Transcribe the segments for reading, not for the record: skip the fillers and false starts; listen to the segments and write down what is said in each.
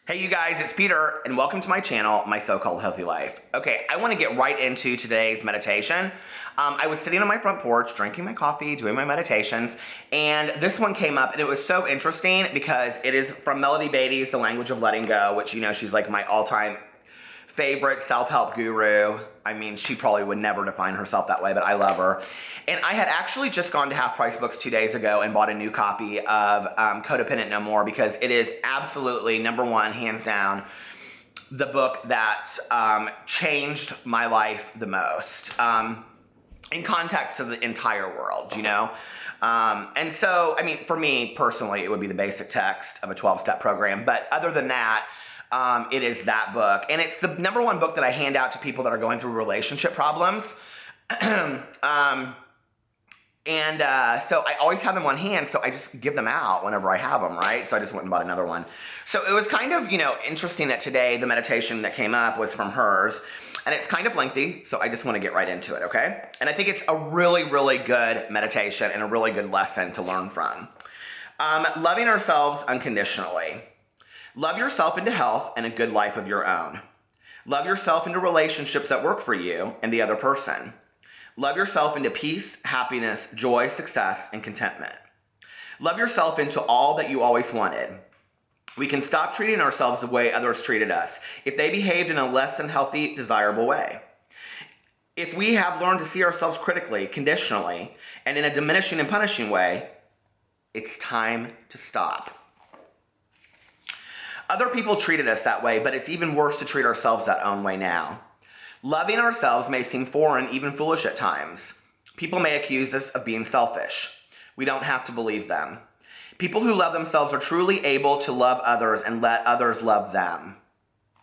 Hey you guys, it's Peter, and welcome to my channel, My So-Called Healthy Life. Okay, I want to get right into today's meditation. I was sitting on my front porch, drinking my coffee, doing my meditations, and this one came up, and it was so interesting because it is from Melody Beattie's The Language of Letting Go, which, you know, she's like my all-time favorite self-help guru. I mean, she probably would never define herself that way, but I love her. And I had actually just gone to Half Price Books 2 days ago and bought a new copy of Codependent No More because it is absolutely, number one, hands down, the book that changed my life the most in context to the entire world, you know? And so, I mean, for me personally, it would be the basic text of a 12-step program. But other than that, it is that book. And it's the number one book that I hand out to people that are going through relationship problems. So I always have them on hand, so I just give them out whenever I have them, right? So I just went and bought another one. So it was kind of, you know, interesting that today the meditation that came up was from hers. And it's kind of lengthy, so I just want to get right into it, okay? And I think it's a really, really good meditation and a really good lesson to learn from. Loving ourselves unconditionally. Love yourself into health and a good life of your own. Love yourself into relationships that work for you and the other person. Love yourself into peace, happiness, joy, success, and contentment. Love yourself into all that you always wanted. We can stop treating ourselves the way others treated us if they behaved in a less than healthy, desirable way. If we have learned to see ourselves critically, conditionally, and in a diminishing and punishing way, it's time to stop. Other people treated us that way, but it's even worse to treat ourselves that own way now. Loving ourselves may seem foreign, even foolish at times. People may accuse us of being selfish. We don't have to believe them. People who love themselves are truly able to love others and let others love them.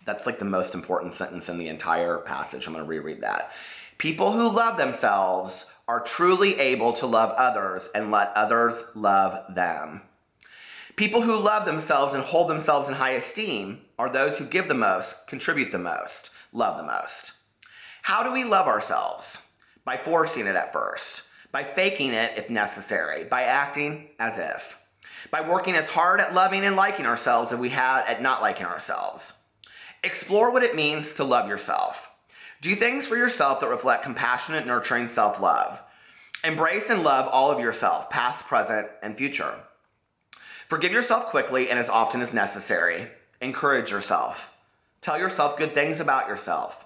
That's like the most important sentence in the entire passage. I'm going to reread that. People who love themselves are truly able to love others and let others love them. People who love themselves and hold themselves in high esteem are those who give the most, contribute the most, love the most. How do we love ourselves? By forcing it at first, by faking it if necessary, by acting as if, by working as hard at loving and liking ourselves as we had at not liking ourselves. Explore what it means to love yourself. Do things for yourself that reflect compassionate, nurturing self-love. Embrace and love all of yourself, past, present, and future. Forgive yourself quickly and as often as necessary. Encourage yourself. Tell yourself good things about yourself.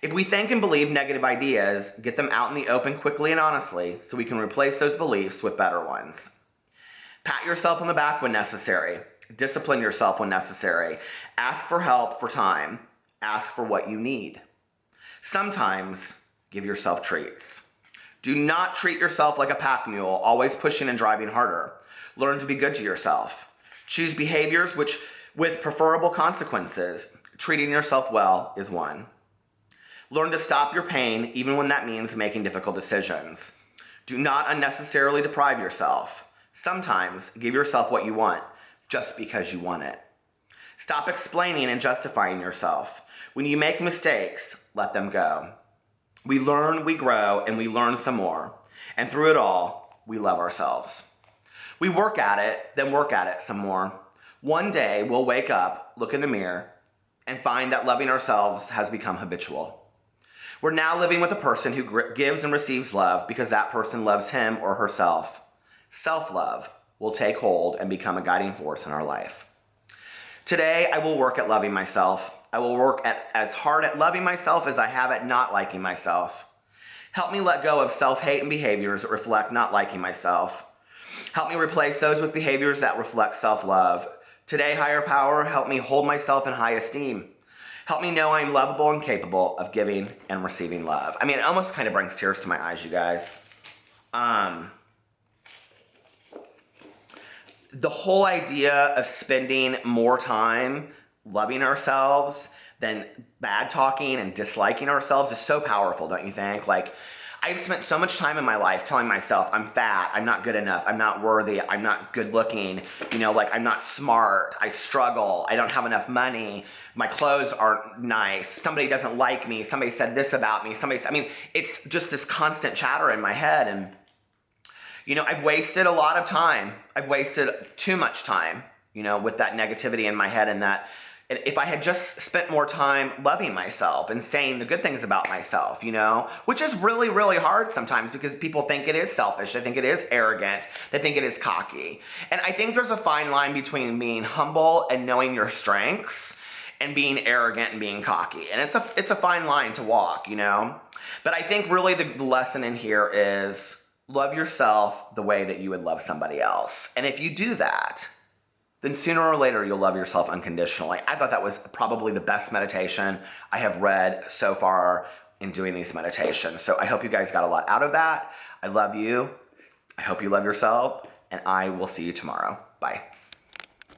If we think and believe negative ideas, get them out in the open quickly and honestly so we can replace those beliefs with better ones. Pat yourself on the back when necessary. Discipline yourself when necessary. Ask for help for time. Ask for what you need. Sometimes, give yourself treats. Do not treat yourself like a pack mule, always pushing and driving harder. Learn to be good to yourself. Choose behaviors with preferable consequences. Treating yourself well is one. Learn to stop your pain, even when that means making difficult decisions. Do not unnecessarily deprive yourself. Sometimes, give yourself what you want, just because you want it. Stop explaining and justifying yourself. When you make mistakes, let them go. We learn, we grow, and we learn some more. And through it all, we love ourselves. We work at it, then work at it some more. One day, we'll wake up, look in the mirror, and find that loving ourselves has become habitual. We're now living with a person who gives and receives love because that person loves him or herself. Self-love will take hold and become a guiding force in our life. Today, I will work at loving myself. I will work as hard at loving myself as I have at not liking myself. Help me let go of self-hate and behaviors that reflect not liking myself. Help me replace those with behaviors that reflect self-love. Today, higher power, help me hold myself in high esteem. Help me know I'm lovable and capable of giving and receiving love. I mean, it almost kind of brings tears to my eyes, you guys. The whole idea of spending more time loving ourselves than bad talking and disliking ourselves is so powerful, don't you think? Like, I've spent so much time in my life telling myself I'm fat, I'm not good enough, I'm not worthy, I'm not good looking, you know, like I'm not smart, I struggle, I don't have enough money, my clothes aren't nice, somebody doesn't like me, somebody said this about me, I mean, it's just this constant chatter in my head. And, you know, I've wasted a lot of time. I've wasted too much time, you know, with that negativity in my head and that, And if I had just spent more time loving myself and saying the good things about myself, you know, which is really, really hard sometimes because people think it is selfish. They think it is arrogant. They think it is cocky. And I think there's a fine line between being humble and knowing your strengths and being arrogant and being cocky. And it's a fine line to walk, you know. But I think really the lesson in here is love yourself the way that you would love somebody else. And if you do that, then sooner or later you'll love yourself unconditionally. I thought that was probably the best meditation I have read so far in doing these meditations. So I hope you guys got a lot out of that. I love you. I hope you love yourself, and I will see you tomorrow. Bye.